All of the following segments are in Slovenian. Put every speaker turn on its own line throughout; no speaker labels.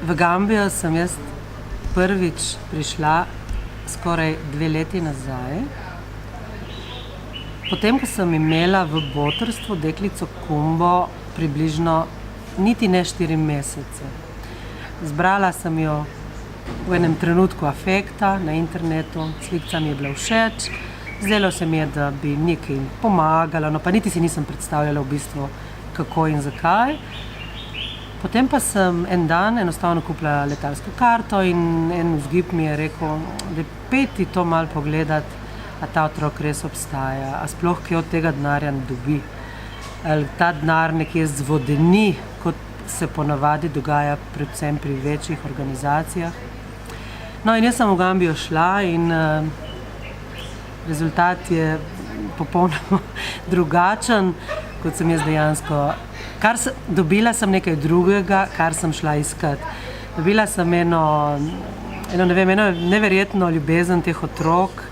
V Gambijo sem jaz prvič prišla skoraj 2 leti nazaj. Potem, ko sem imela v botrstvu deklico Kumbo približno niti ne 4 mesece. Zbrala sem jo v enem trenutku afekta na internetu, slika mi je bila všeč, zdelo se mi je, da bi nekaj pomagala, no pa niti si nisem predstavljala v bistvu, kako in zakaj. Potem pa sem en dan enostavno kupila letalsko karto in en vzgib mi je rekel, da peti to malo pogledat, a ta otrok res obstaja, a sploh kje od tega denarja ne dobi. Ali ta denar nekje zvodeni, kot se ponavadi dogaja predvsem pri večjih organizacijah. No in jaz sem v Gambijo šla in rezultat je popolnoma drugačen, kot sem jaz dejansko. Dobila sem nekaj drugega, kar sem šla iskat. Dobila sem eno neverjetno ljubezen teh otrok,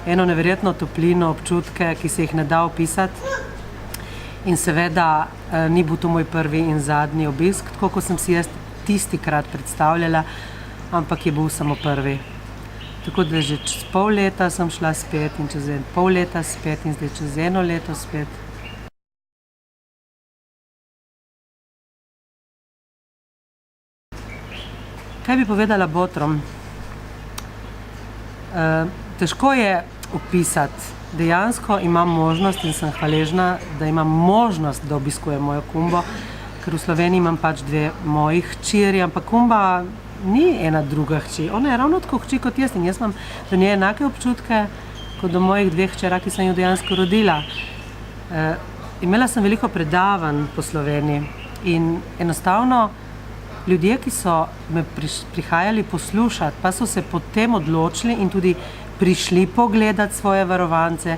eno neverjetno toplino, občutke, ki se jih ne da opisati. In seveda ni bil to moj prvi in zadnji obisk, tako kot sem si jaz tistikrat predstavljala, ampak je bil samo prvi. Tako da že čez pol leta sem šla spet in čez pol leta spet in zdaj čez 1 leto spet. Kaj bi povedala botrom? Težko je opisati. Dejansko imam možnost in sem hvaležna, da imam možnost, da obiskujem mojo Kumbo, ker v Sloveniji imam pač 2 moji hčeri, ampak Kumba ni ena druga hči. Ona je ravno tako hči kot jaz in jaz imam do nje enake občutke kot do mojih 2 hčera, ki sem jo dejansko rodila. Imela sem veliko predavanj po Sloveniji in enostavno ljudje, ki so me prihajali poslušati, pa so se potem odločili in tudi prišli pogledati svoje varovance,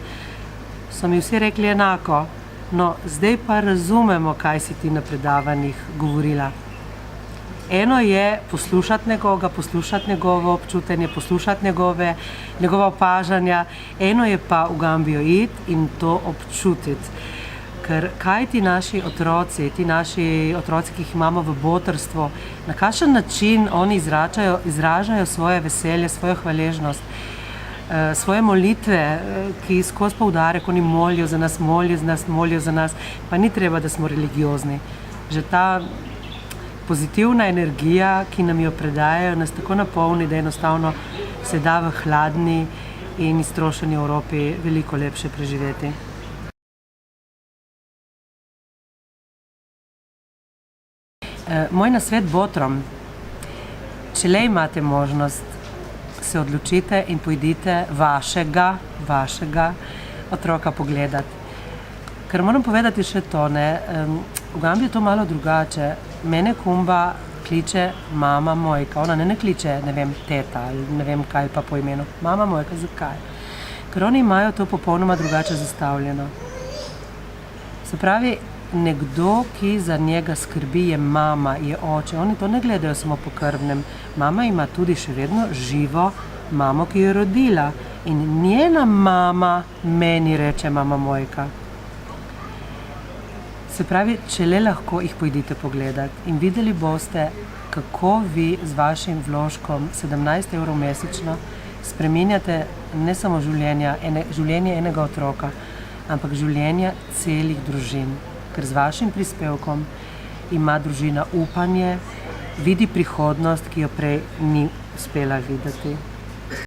so mi vsi rekli enako. No, zdaj pa razumemo, kaj si ti na predavanjih govorila. Eno je poslušati nekoga, poslušati njegovo občutenje, poslušati njegova opažanja, eno je pa v Gambijo iti in to občutiti. Ker kaj ti naši otroci, ki jih imamo v botrstvu, na kakšen način oni izražajo svoje veselje, svojo hvaležnost, svoje molitve, ki skozi poudarek, oni molijo za nas, molijo za nas, pa ni treba, da smo religiozni. Že ta pozitivna energija, ki nam jo predajajo, nas tako napolni, da enostavno se da v hladni in iztrošeni Evropi veliko lepše preživeti. Moj nasvet botrom, če le imate možnost, se odločite in pojdite vašega otroka pogledati. Ker moram povedati še to, v Gambiji je to malo drugače. Mene Kumba kliče mama Mojka, ona ne kliče, ne vem, teta ali ne vem kaj pa po imenu. Mama Mojka, zakaj? Ker oni imajo to popolnoma drugače zastavljeno. Se pravi, nekdo, ki za njega skrbi, je mama, je oče. Oni to ne gledajo samo po krvnem. Mama ima tudi še vedno živo mamo, ki jo je rodila. In njena mama meni reče mama Mojka. Se pravi, če le lahko jih pojdite pogledati in videli boste, kako vi z vašim vložkom 17 € mesečno spreminjate ne samo življenje enega otroka, ampak življenja celih družin. Ker z vašim prispevkom ima družina upanje, vidi prihodnost, ki jo prej ni uspela videti.